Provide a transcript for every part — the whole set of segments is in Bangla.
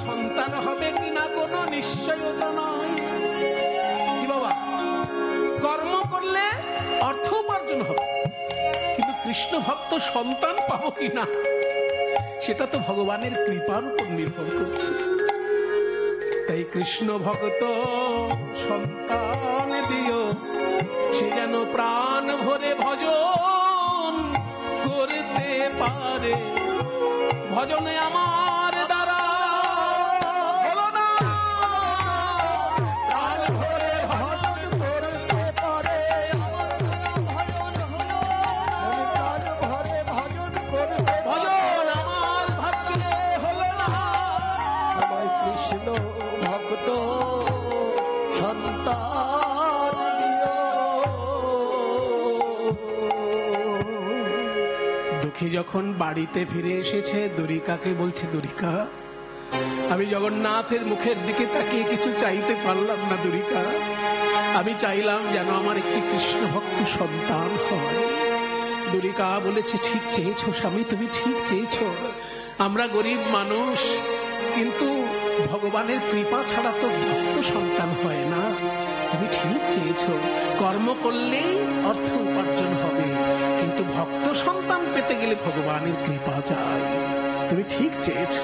সন্তান হবে কিনা কোনো নিশ্চয়তা নয়। কি বাবা, কর্ম করলে অর্থ উপার্জন হবে, কিন্তু কৃষ্ণ ভক্ত সন্তান পাবো কিনা সেটা তো ভগবানের কৃপার উপর নির্ভর করছে। তাই কৃষ্ণ ভক্ত সন্তান দিও, সে যেন প্রাণ ভরে ভজন করতে পারে। ভজনে আমার দ্বারা হলো না, প্রাণ ভরে ভজন করতে পারে। ভজন আমার ভাগ্যে হলো না। আমার কৃষ্ণ ভক্ত সন্তান দিও। দুঃখী যখন বাড়িতে ফিরে এসেছে, দ্বারিকাকে বলছে, দ্বারিকা আমি জগন্নাথের মুখের দিকে তাকিয়ে কিছু চাইতে পারলাম না দ্বারিকা, আমি চাইলাম যেন আমার একটি কৃষ্ণ ভক্ত সন্তান হয়। দ্বারিকা বলেছে, ঠিক চেয়েছো স্বামী, তুমি ঠিক চেয়েছো। আমরা গরিব মানুষ, কিন্তু ভগবানের কৃপা ছাড়া তো ভক্ত সন্তান হয় না। তুমি ঠিক চেয়েছো, কর্ম করলেই অর্থ উপার্জন হবে, কিন্তু ভক্ত সন্তান পেতে গেলে ভগবানের কৃপা চাই। তুমি ঠিক চেয়েছো।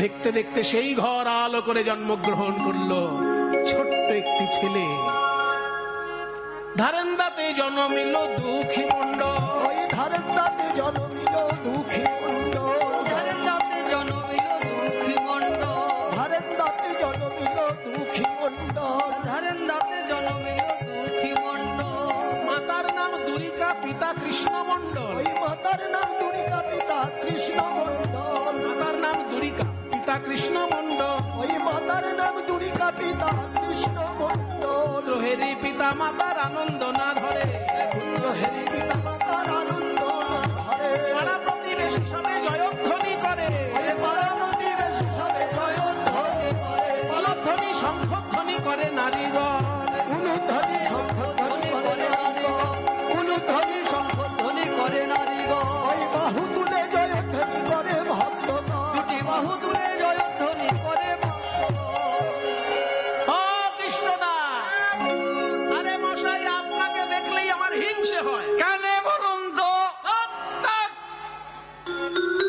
দেখতে দেখতে সেই ঘর আলো করে জন্মগ্রহণ করলো ছোট্ট একটি ছেলে। ধারেন্দাতে জন্মিল দুঃখী মন্ড, ওই ধারেন্দাতে জন্মিল দুঃখী মন্ড, ধারেন্দাতে জন্মিল দুঃখী মন্ড, ধারেন্দাতে জন্মিল দুঃখী মন্ড, ধারেন্দাতে জন্মিল দুঃখী মন্ড। মাতার নাম দ্বারিকা, পিতা কৃষ্ণ মন্ডল। ওই মাতার নাম দ্বারিকা, পিতা কৃষ্ণ মন্ডল। মাতার নাম দ্বারিকা, পিতা কৃষ্ণ মন্ডল। ওই মাতার নাম দ্বারিকা, পিতা কৃষ্ণ মন্ডল। হেরি পিতা মাতার আনন্দ না ধরে, হেরি পিতা মাতার আনন্দ না ধরে, পাড়া প্রতিবেশী সবে জয়ধ্বনি করে, ওই পাড়া প্রতিবেশী সবে জয়ধ্বনি করে, বলধ্বনি শঙ্খধ্বনি করে নারীগণ। উলুধ্বনি শঙ্খধ্বনি করে নারীগণ, উলুধ্বনি শঙ্খধ্বনি করে নারীগণ। ওই বাহু তুলে জয়ধ্বনি করে ভক্তগণ, দুটি বাহু তুলে জয়ধ্বনি করে ও কৃষ্ণদা, আরে মশাই আপনাকে দেখলেই আমার হিংসে হয়। কেন বলুন তো?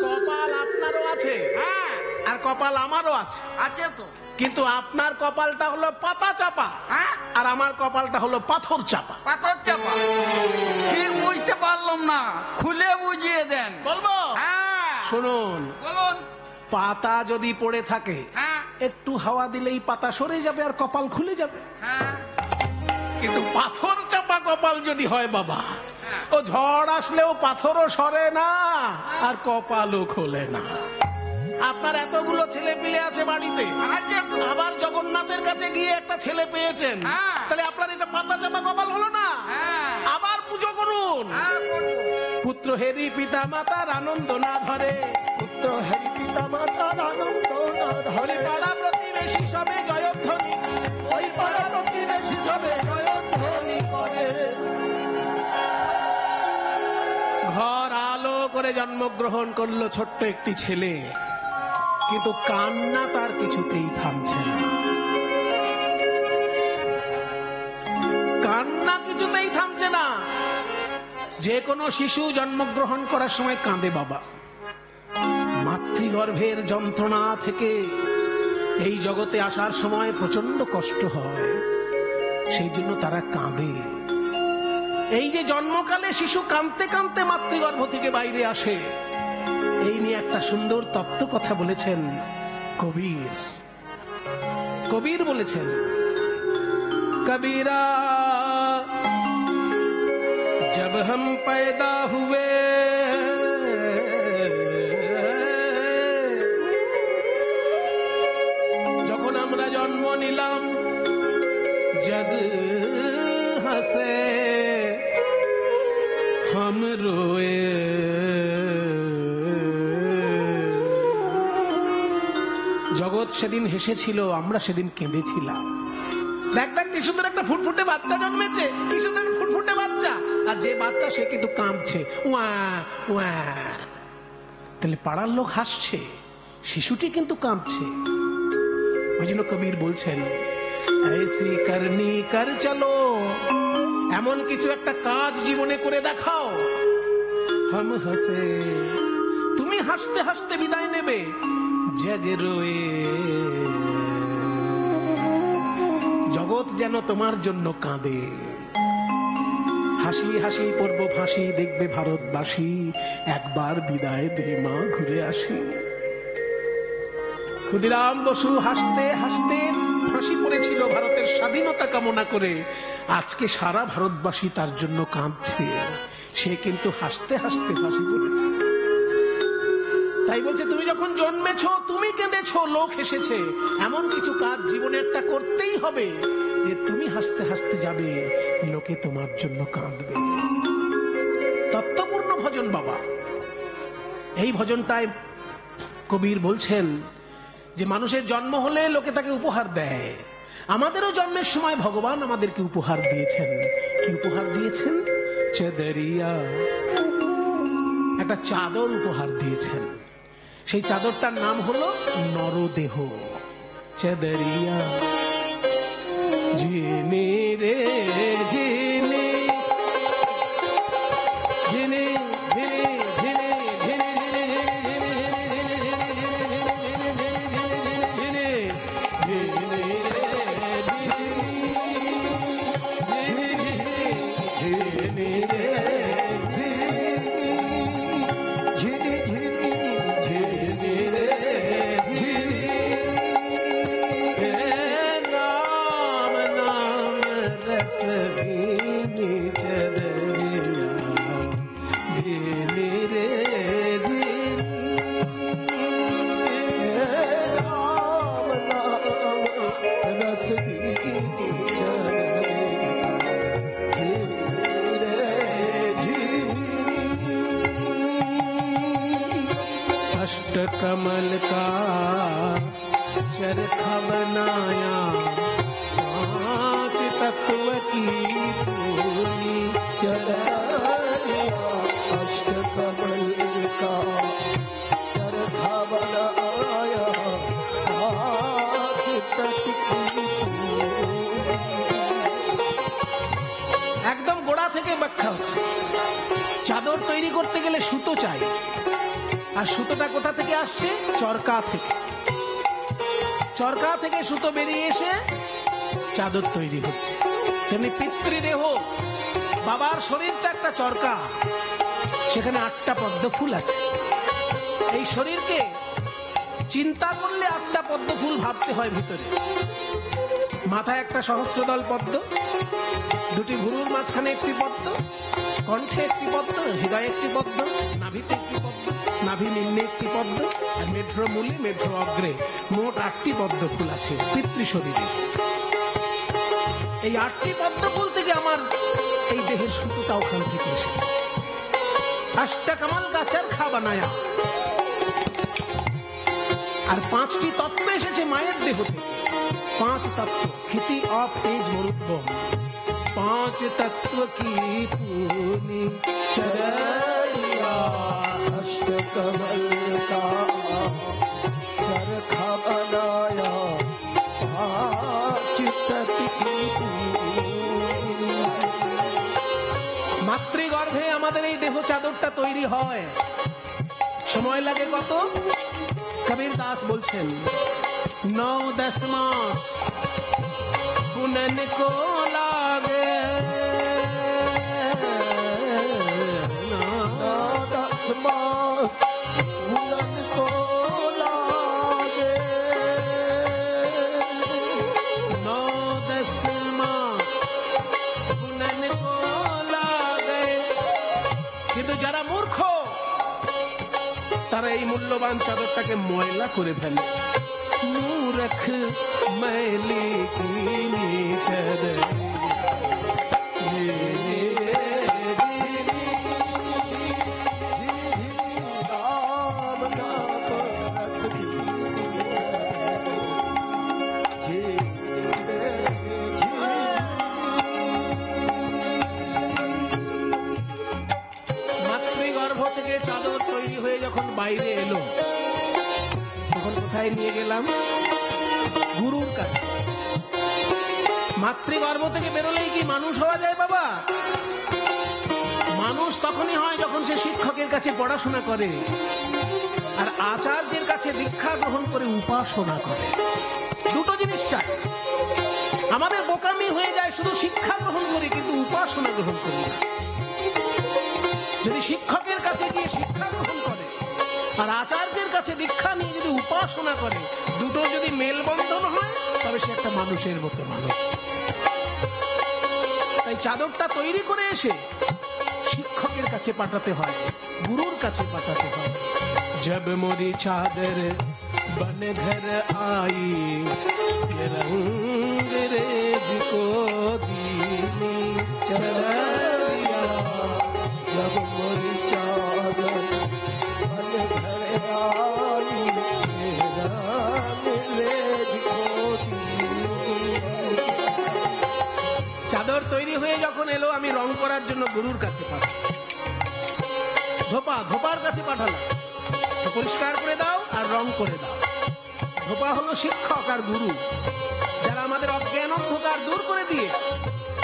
কপাল আপনারও আছে, হ্যাঁ আর কপাল আমারও আছে, আছে তো। কিন্তু আপনার কপালটা হলো পাতা চাপা, হ্যাঁ, আর আমার কপালটা হলো পাথর চাপা। পাথর চাপা। ঠিক বুঝতে পারলাম না, খুলে বুঝিয়ে দেন। বলবো? হ্যাঁ শুনুন, বলুন। পাতা যদি পড়ে থাকে, হ্যাঁ একটু হাওয়া দিলেই পাতা সরে যাবে আর কপাল খুলে যাবে। হ্যাঁ কিন্তু পাথর চাপা কপাল যদি হয় বাবা, হ্যাঁ। ও ঝড় আসলেও পাথরও সরে না আর কপালও খোলে না। আপনার এতগুলো ছেলে পিলে আছে বাড়িতে, আছে তো। আবার জগন্নাথের কাছে গিয়ে একটা ছেলে পেয়েছেন, হ্যাঁ। তাহলে আপনার এটা পাতা চাপা কপাল হলো না? হ্যাঁ আবার পুজো করুন। হ্যাঁ করবো। পুত্র হেরি পিতা মাতার আনন্দ না ধরে, পুত্র হেরি পিতা মাতার আনন্দ না ধরে, পাড়া প্রতিবেশী সবে জয়ধ্বনি, ওই পাড়া প্রতিবেশী সবে জয়ধ্বনি করে। ঘর আলো করে জন্মগ্রহণ করলো ছোট্ট একটি ছেলে, কিন্তু কান্না তার কিছুতেই থামছে না। কান্না কিছুতেই থামছে না। যে কোনো শিশু জন্মগ্রহণ করার সময় কাঁদে বাবা। মাতৃগর্ভের যন্ত্রণা থেকে এই জগতে আসার সময় প্রচন্ড কষ্ট হয়, সেই জন্য তারা কাঁদে। এই যে জন্মকালে শিশু কাঁদতে কাঁদতে মাতৃগর্ভ থেকে বাইরে আসে, এই নিয়ে একটা সুন্দর তত্ত্ব কথা বলেছেন কবির। কবির বলেছেন, কবিরা जब हम पैदा हुए যখন আমরা জন্ম নিলাম, जग हंसे हम रोए, জগৎ সেদিন হেসেছিল, আমরা সেদিন কেঁদেছিলাম। দেখ দেখ কি সুন্দর একটা ফুটফুটে বাচ্চা জন্মেছে, কি সুন্দর ফুটফুটে বাচ্চা, আর যে বাচ্চা সে কিন্তু কাঁদছে, ওয়া ওয়া। তাহলে পাড়ার লোক হাসছে, শিশুটি কিন্তু কাঁপছে। ওই জন্য কবির বলছেন, ऐसी करनी कर चलो, এমন কিছু একটা কাজ জীবনে করে দেখাও। हम हंसे, তুমি হাসতে হাসতে বিদায় নেবে, জগ রোয়ে, জগৎ যেন তোমার জন্য কাঁদে। হাসি হাসি পড়ব ফাঁসি, দেখবে ভারতবাসী, একবার বিদায় দে মা ঘুরে আসি। ক্ষুদিরাম বসু হাসতে হাসতে ফাঁসি পড়েছিল ভারতের স্বাধীনতা কামনা করে। আজকে সারা ভারতবাসী তার জন্য কাঁদছে। সে কিন্তু হাসতে হাসতে ফাঁসি পড়েছে। তাই বলছে, তুমি যখন জন্মেছো তুমি কেঁদেছো, লোক হেসেছে, এমন কিছু কাজ জীবনে একটা করতেই হবে যে তুমি হাসতে হাসতে যাবে, লোকে তোমার জন্য কাঁদবে। তত্ত্বপূর্ণ ভজন বাবা। এই ভজনটায় কবির বলছেন যে মানুষের জন্ম হলে লোকে তাকে উপহার দেয়। আমাদেরও জন্মের সময় ভগবান আমাদেরকে উপহার দিয়েছেন। কি উপহার দিয়েছেন? চাদরিয়া, একটা চাদর উপহার দিয়েছেন। সেই চাদরটার নাম হলো নরদেহ। চাদরিয়া জিনে রে জিনে, জিনে জিনে জিনে कमल का चरखा बनाया, पांच तत्व की पूरी चरखा, अष्ट कमल का चरखा बनाया, पांच तत्व की पूरी। একদম গোড়া থেকে ব্যাখ্যা হচ্ছে। চাদর তৈরি করতে গেলে সুতো চাই, আর সুতোটা কোথা থেকে আসছে? চরকা থেকে। চরকা থেকে সুতো বেরিয়ে এসে চাদর তৈরি হচ্ছে। তেমনি পিতৃদেহ, বাবার শরীরটা একটা চরকা, সেখানে 8টা পদ্ম ফুল আছে। এই শরীরকে চিন্তা করলে 8টা পদ্ম ফুল ভাবতে হয় ভিতরে। মাথায় একটা সহস্রদল পদ্ম, দুটি ভুরুর মাঝখানে একটি পদ্ম, কণ্ঠে একটি পদ্ম, হৃদয়ে একটি পদ্ম, নাভিতে একটি পদ্ম, নাভি নিম্নে একটি পদ্ম, আর মেঢ্র মূলে মেঢ্র অগ্রে মোট 8টি পদ্ম ফুল আছে পিতৃ শরীরে। এই 8টি পদ্ম ফুল থেকে আমার এই দেহের সুতোটা ওখান থেকে এসেছে। अष्ट कमल का चरखा बनाया। আর 5টি তত্ত্ব এসেছে মায়ের দেহ থেকে। 5 তত্ত্ব, ক্ষিতি অফ এজ মরুদ্গম। 5 तत्व की पूनी चरखा, अष्ट कमल का चरखा बनाया, पांच तत्व की पूनी। মাতৃগর্ভে আমাদের এই দেহ চাদরটা তৈরি হয়। সময় লাগে কত? কবির দাস বলছেন 9-10 মাস পুনন কো লাগে। 9-10 मास पुनन को लागे। 9-10 মাস পুনন কো লাগে। কিন্তু যারা মূর্খ তারা এই মূল্যবান চাদরটাকে ময়লা করে ফেলে। মূর্খ मैली कीनी चादर মাতৃগর্ভ থেকে চাদর তৈরি হয়ে যখন বাইরে এলো, তখন কোথায় নিয়ে গেলাম? গুরুর কাছে। মাতৃগর্ভ থেকে বেরোলেই কি মানুষ হওয়া যায় বাবা? মানুষ তখনই হয় যখন সে শিক্ষকের কাছে পড়াশোনা করে আর আচার্যের কাছে দীক্ষা গ্রহণ করে উপাসনা করে। দুটো জিনিস চাই। আমাদের বোকামি হয়ে যায় শুধু শিক্ষা গ্রহণ করি কিন্তু উপাসনা গ্রহণ করি না। যদি শিক্ষকের কাছে গিয়ে শিক্ষা গ্রহণ করে আর আচার্যের কাছে দীক্ষা নিয়ে যদি উপাসনা করে, দুটো যদি মেলবন্ধন হয় তবে সে একটা মানুষের মতো মানুষ। তাই চাদরটা তৈরি করে এসে শিক্ষকের কাছে পাঠাতে হয়, গুরুর কাছে পাঠাতে হয়। जब मोरी चादर बन घर आई, रंग रेज को दीनी चलिया। जब मोरी चादर बन घर आई, रंग रेज को दीनी। চাদর তৈরি হয়ে যখন এলো, আমি রং করার জন্য গুরুর কাছে পাঠালাম। ধোপার কাছে পাঠালাম, পরিষ্কার করে দাও আর রং করে দাও। ধোপা হলো শিক্ষক আর গুরু, যারা আমাদের অজ্ঞান অন্ধকার দূর করে দিয়ে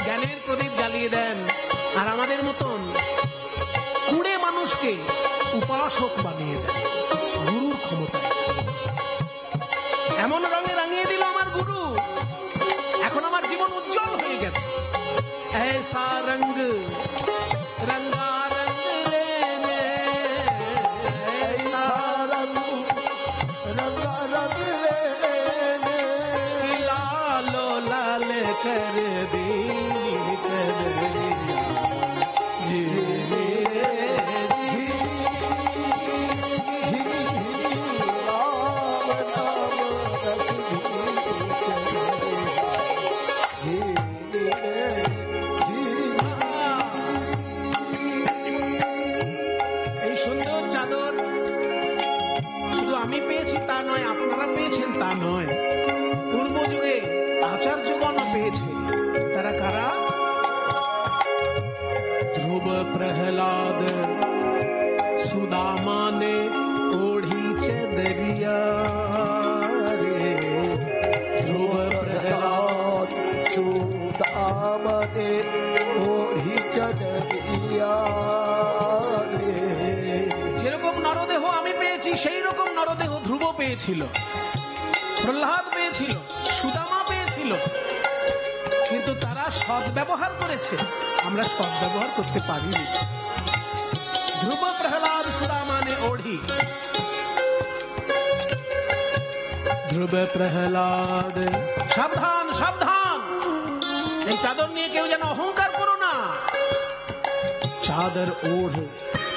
জ্ঞানের প্রদীপ জ্বালিয়ে দেন আর আমাদের মতন কুড়ে মানুষকে উপাসক বানিয়ে দেন গুরুর ক্ষমতায়। এমন রঙে রাঙিয়ে দিল আমার গুরু, এখন আমার জীবন উজ্জ্বল হয়ে গেছে। ऐसा रंग रंगा रंग लेने, ऐसा रंग रंगा रंग लेने, लालो लाल कर दी चलिया। जी আমি পেয়েছি তা নয়, আপনারা পেয়েছেন তা নয়, পূর্ব যুগে আচার্যগণও পেয়েছে। তারা কারা? ধ্রুব প্রহ্লাদ সুদামা ने ओढ़ी चदरिया रे। ध्रुव प्रहलाद सुदामा ने ओढ़ी चदरिया रे। যেরকম নরদেহ আমি পেয়েছি সেই রকম নরদেহ ধ্রুব পেয়েছিল, প্রহ্লাদ পেয়েছিল, সুদামা পেয়েছিল, কিন্তু তারা সদ্ব্যবহার করেছে, আমরা সদ্ব্যবহার করতে পারিনি। ধ্রুব প্রহ্লাদ সুদামা ने ओढ़ी, ধ্রুব প্রহ্লাদ। সাবধান সাবধান, এই চাদর নিয়ে কেউ যেন অহংকার করো না। চাদর ओढ़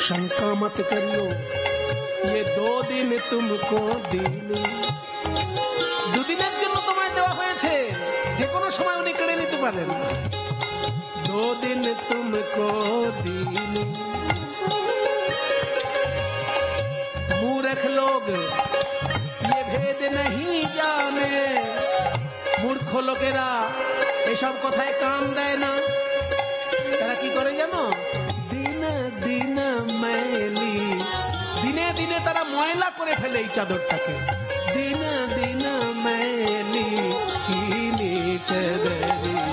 शंका मत करियो, ये 2 दिन तुमको दिलू। দুদিনের জন্য তোমায় দেওয়া হয়েছে, যে কোনো সময় উনি কেড়ে নিতে পারেন। 2 दिन तुमको दिलू। मूर्ख लोग ये भेद नहीं जाने, মূর্খ লোকেরা এসব কথায় কান দেয় না। তারা কি করে জানো? দিন मैली, দিনে দিনে তারা ময়লা করে ফেলে এই চাদরটাকে। দিন দিন मैली कीनी चदरिया।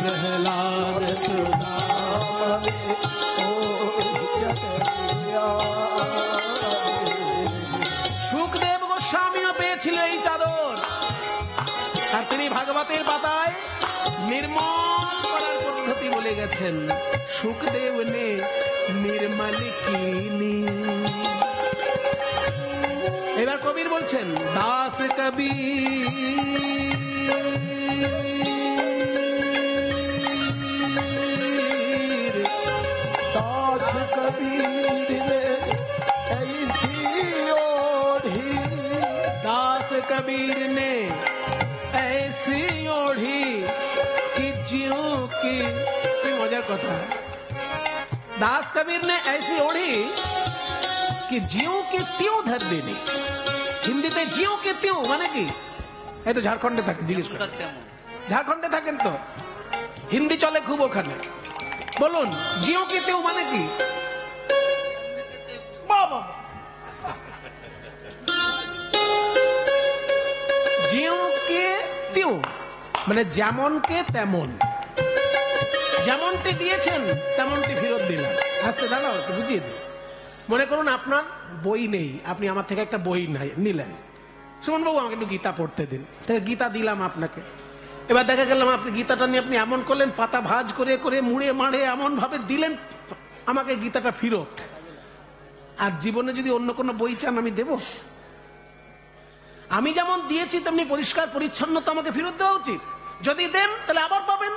प्रहलाद বলছেন সুখদেব নে নির্মল কিনি। এবার কবির বলছেন দাস কবির, दास कबीर ने ऐसी ओढ़ी, दास कबीर ने ऐसी ओढ़ी कि ज्यों की, मजार कथा, दास कबीर ने ऐसी ओढ़ी कि ज्यों की त्यों धर देनी। হিন্দিতে জিও কে তিও মানে কি? এই তো ঝাড়খণ্ডে থাকে, জিজ্ঞেস করেন, ঝাড়খণ্ডে থাকেন তো, হিন্দি চলে খুব ওখানে। বলুন জিও কে তিও মানে কি? বাবা, জিও কে তিও মানে যেমনকে তেমন, যেমনটি দিয়েছেন তেমনটি ফেরত দিলাম। আস্তে দাঁড়াও, একটু বুঝিয়ে দিই। মনে করুন আপনার বই নেই, আপনি আমার থেকে একটা বই নিলেন, সুমন বাবু আমাকে একটু গীতা পড়তে দিন, গীতা দিলাম আপনাকে। এবার দেখা গেলাম আপনি গীতাটা নিয়ে আপনি এমন করলেন, পাতা ভাঁজ করে করে মুড়ে মাড়ে এমন ভাবে দিলেন আমাকে গীতাটা ফেরত। আর জীবনে যদি অন্য কোনো বই চান আমি দেব? আমি যেমন দিয়েছি তেমনি পরিষ্কার পরিচ্ছন্নতা আমাকে ফেরত দেওয়া উচিত। যদি দেন তাহলে আবার পাবেন।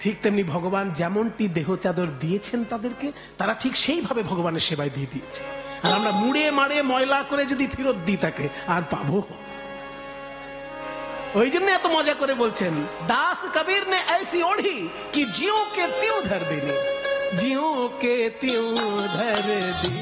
ঠিক তেমনি ভগবান যেমনটি দেহ চাদর দিয়েছেন তাদেরকে, তারা ঠিক সেইভাবে ভগবানের সেবায় দিয়ে দিয়েছে। আর আমরা মুড়ে মাড়ে ময়লা করে যদি ফেরত দিই তাকে আর পাবো? ওই জন্য এত মজা করে বলছেন দাস কবির নে ऐसी ओढ़ी कि ज्यों के त्यों धर देनी, ज्यों के त्यों धर देनी।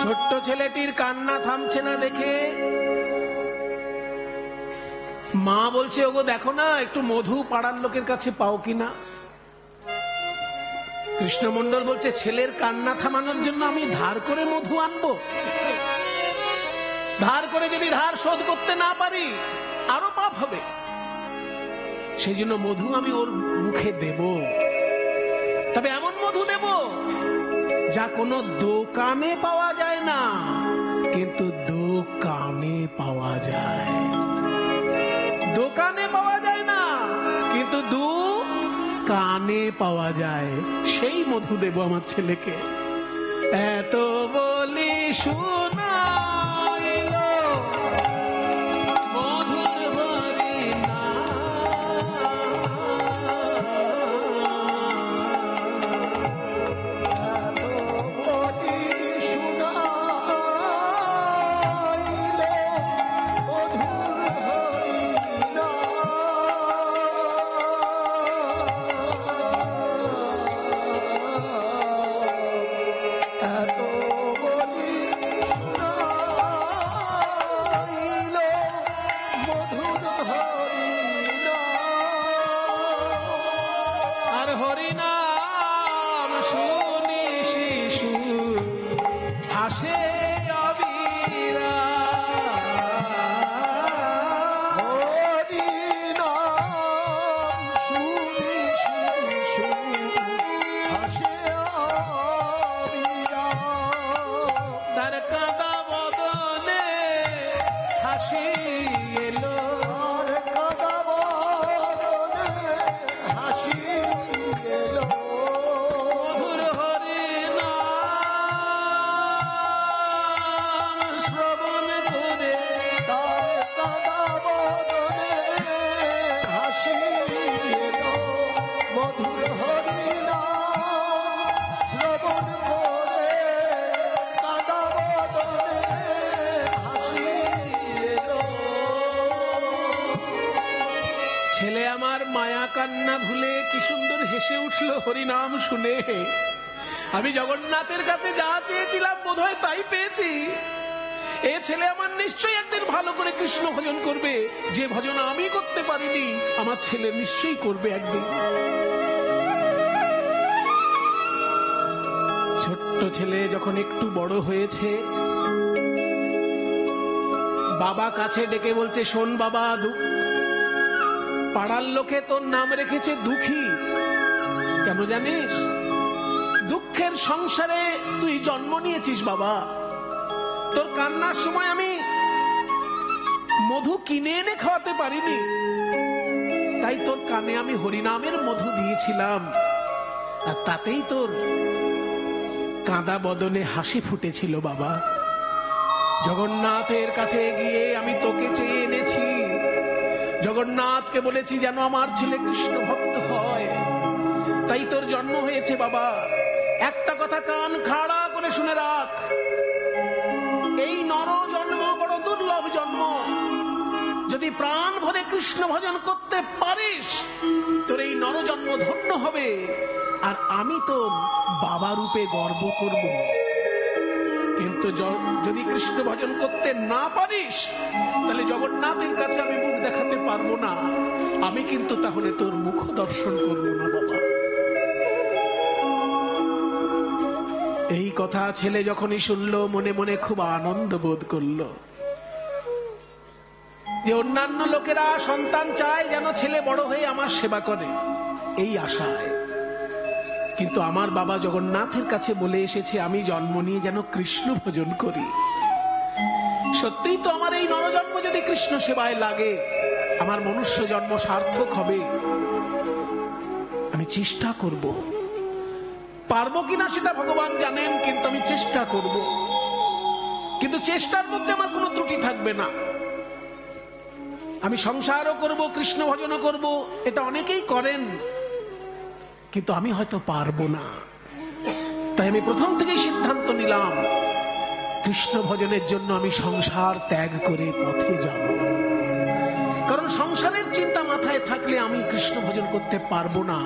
ছোট্ট ছেলেটির কান্না থামছে না দেখে মা বলছে ওগো দেখো না একটু মধু পাড়ার লোকের কাছে পাও কিনা। কৃষ্ণমন্ডল বলছে ছেলের কান্না থামানোর জন্য আমি ধার করে মধু আনবো? ধার করে যদি ধার শোধ করতে না পারি আরো পাপ হবে। সেই জন্য মধু আমি ওর মুখে দেব, তবে এমন মধু দেব যা কোনো দোকানে পাওয়া যায় না, কিন্তু দোকানে পাওয়া যায়। দোকানে পাওয়া যায় না, কিন্তু কানে পাওয়া যায়। সেই মধু দেব আমার ছেলেকে। এত বলি শুনাইল মধুর হরিনাম, হরিনাম শুনি শিশু হাসে অবিরা। হরিনাম শুনি শিশু হাসে অবিরা, তার কাদা বদনে হাসি এলো, মধুর হরিনাম কান্না ভুলে কি সুন্দর হেসে উঠল হরিনাম শুনে। আমি জগন্নাথের কাছে যা চেয়েছিলাম বোধহয় তাই পেয়েছি। এ ছেলে আমার নিশ্চয়ই একদিন ভালো করে কৃষ্ণ ভজন করবে। যে ভজন আমি করতে পারিনি আমার ছেলে নিশ্চয়ই করবে একদিন। ছোট্ট ছেলে যখন একটু বড় হয়েছে, বাবা কাছে ডেকে বলছে, শোন বাবা, পাড়ার লোকে তোর নাম রেখেছে দুঃখী। কেন জানিস? দুঃখের সংসারে তুই জন্ম নিয়েছিস বাবা। তোর কান্নার সময় আমি মধু কিনে এনে খাওয়াতে পারিনি, তাই তোর কানে আমি হরিনামের মধু দিয়েছিলাম, আর তাতেই তোর কাঁদা বদনে হাসি ফুটেছিল বাবা। জগন্নাথের কাছে গিয়ে আমি তোকে চেয়ে এনেছি। জগন্নাথকে বলেছি যেন আমার ছেলে কৃষ্ণ ভক্ত হয়, তাই তোর জন্ম হয়েছে বাবা। একটা কথা কান খাড়া করে শুনে রাখ, এই নর জন্ম বড় দুর্লভ জন্ম। যদি প্রাণ ভরে কৃষ্ণ ভজন করতে পারিস তোর এই নর জন্ম ধন্য হবে, আর আমি তো বাবা রূপে গর্ব করব। কিন্তু যদি কৃষ্ণ ভজন করতে না পারিস তাহলে জগন্নাথের কাছে আমি মুখ দেখাতে পারবো না। আমি কিন্তু তাহলে তোর মুখ দর্শন করবো না বাবা। এই কথা ছেলে যখনই শুনলো মনে মনে খুব আনন্দ বোধ করলো, যে অন্যান্য লোকেরা সন্তান চায় যেন ছেলে বড় হয়ে আমার সেবা করে, এই আশায়। কিন্তু আমার বাবা জগন্নাথের কাছে বলে এসেছে আমি জন্ম নিয়ে যেন কৃষ্ণ ভজন করি। সত্যিই তো আমার এই নরজন্ম যদি কৃষ্ণ সেবায় লাগে আমার মনুষ্য জন্ম সার্থক হবে। আমি চেষ্টা করব, পারবো কিনা সেটা ভগবান জানেন, কিন্তু আমি চেষ্টা করব। কিন্তু চেষ্টার মধ্যে আমার কোনো ত্রুটি থাকবে না। আমি সংসারও করব, কৃষ্ণ ভজনও করব, এটা অনেকেই করেন, কিন্তু আমি হয়তো পারবো না। তাই আমি প্রথম থেকেই সিদ্ধান্ত নিলাম কৃষ্ণ ভজনের জন্য আমি সংসার ত্যাগ করে পথে যাব। কারণ সংসারের চিন্তা মাথায় থাকলে আমি কৃষ্ণ ভজন করতে পারবো না।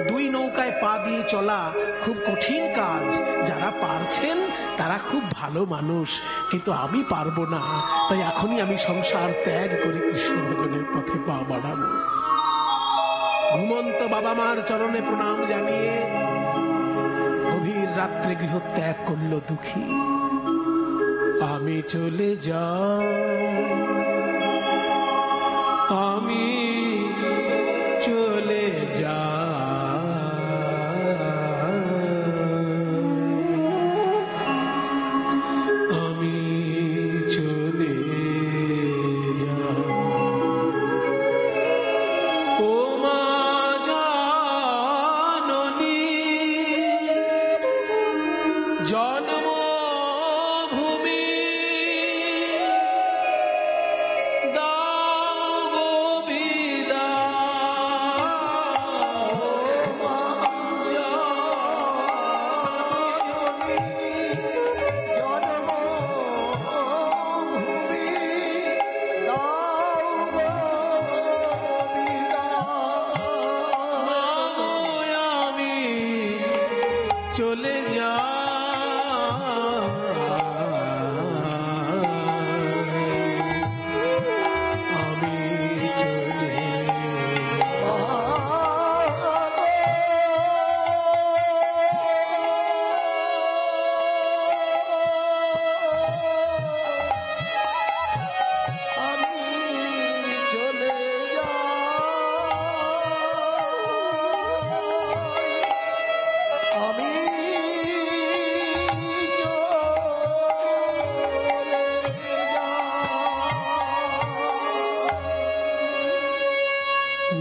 দুই নৌকায় পা দিয়ে চলা খুব কঠিন কাজ। যারা পারছেন তারা খুব ভালো মানুষ, কিন্তু আমি পারবো না। তাই এখনই আমি সংসার ত্যাগ করে কৃষ্ণ ভজনের পথে পা বাড়াবো। ঘুমন্ত বাবা মার চরণে প্রণাম জানিয়ে গভীর রাত্রে গৃহ ত্যাগ করলো দুঃখী। আমি চলে যাই, আমি চলে যাই, আমি চলে যাই। ও মা জাননী জন্মভূমি চলে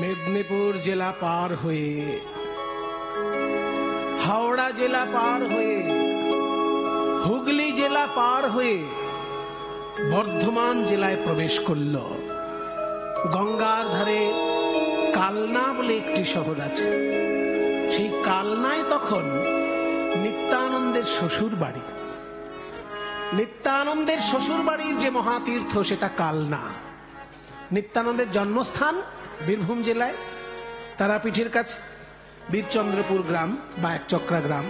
মেদিনীপুর জেলা পার হয়ে, হাওড়া জেলা পার হয়ে, হুগলি জেলা পার হয়ে বর্ধমান জেলায় প্রবেশ করল। গঙ্গার ধারে কালনা বলে একটি শহর আছে। সেই কালনায় তখন নিত্যানন্দের শ্বশুর বাড়ি। নিত্যানন্দের শ্বশুর বাড়ির যে মহাতীর্থ সেটা কালনা। নিত্যানন্দের জন্মস্থান বীরভূম জেলায়, তারাপীঠের কাছে বীরচন্দ্রপুর গ্রাম বা একচক্রা গ্রাম।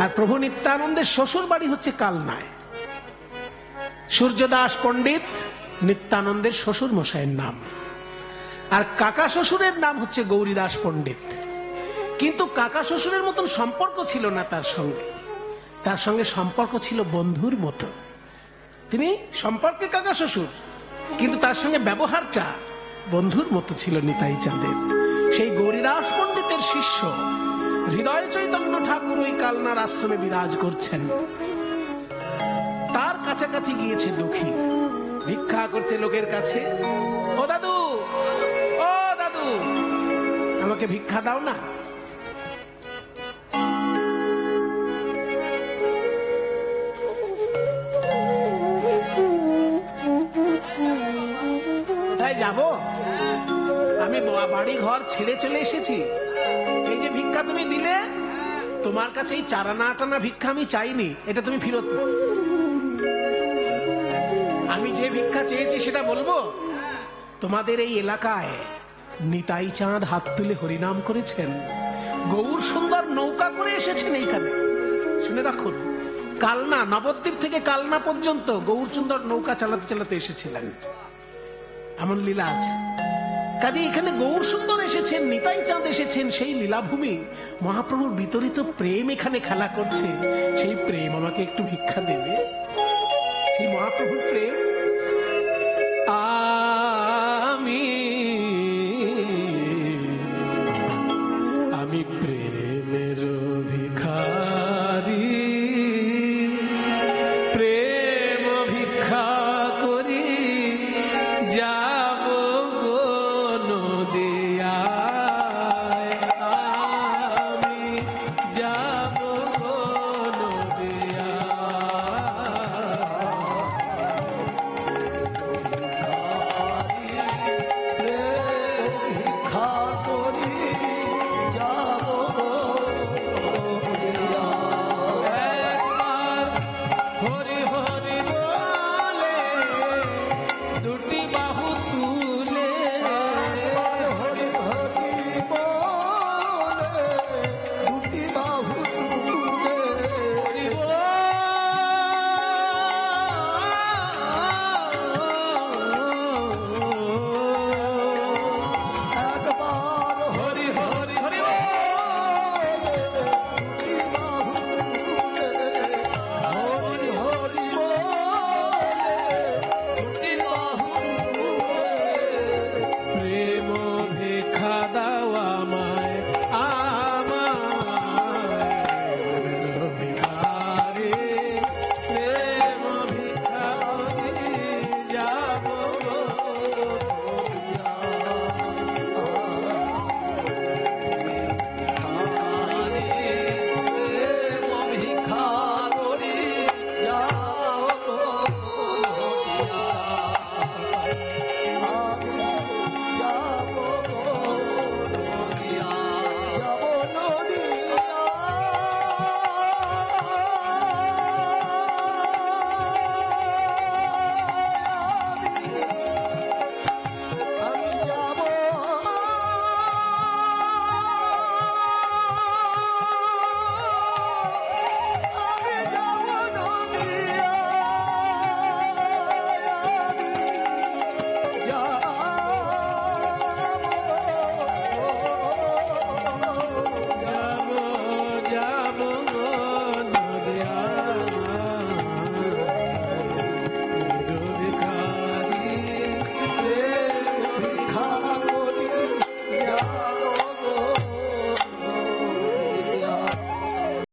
আর প্রভু নিত্যানন্দের শ্বশুর বাড়ি হচ্ছে কালনায়। সূর্যদাস পণ্ডিত নিত্যানন্দের শ্বশুর মশাইয়ের নাম, আর কাকা শ্বশুরের নাম হচ্ছে গৌরীদাস পণ্ডিত। কিন্তু কাকা শ্বশুরের মতন সম্পর্ক ছিল না তার সঙ্গে, তার সঙ্গে সম্পর্ক ছিল বন্ধুর মতো। তিনি সম্পর্কে কাকা শ্বশুর, কিন্তু তার সঙ্গে ব্যবহারটা বন্ধুর মতো ছিল নিতাই চাঁদের। সেই গৌরীদাস পণ্ডিতের শিষ্য হৃদয় চৈতন্য ঠাকুর ওই কালনার আশ্রমে বিরাজ করছেন। তার কাছাকাছি গিয়েছে দুঃখী, ভিক্ষা করছে লোকের কাছে। ও দাদু, ও দাদু, আমাকে ভিক্ষা দাও না। কোথায় যাব? আমি বাড়ি ঘর ছেড়ে চলে এসেছি। এই যে ভিক্ষা তুমি দিলে, তোমার কাছে এই চারানা আটানা ভিক্ষা আমি চাইনি, এটা তুমি ফেরত নাও। আমি যে ভিক্ষা চেয়েছি সেটা বলবো। তোমাদের এই এলাকায় নিতাই চাঁদ হাত তুলে হরিনাম করেছেন, গৌর সুন্দর নৌকা করে এসেছেন এইখানে। শুনে রাখুন, কালনা, নবদ্বীপ থেকে কালনা পর্যন্ত গৌর সুন্দর নৌকা চালাতে চালাতে এসেছিলেন, এমন লীলা আছে। কাজে এখানে গৌর সুন্দর এসেছেন, নিতাই চাঁদ এসেছেন, সেই লীলাভূমি। মহাপ্রভুর বিতরিত প্রেম এখানে খেলা করছে। সেই প্রেম আমাকে একটু ভিক্ষা দেবে? সেই মহাপ্রভুর প্রেম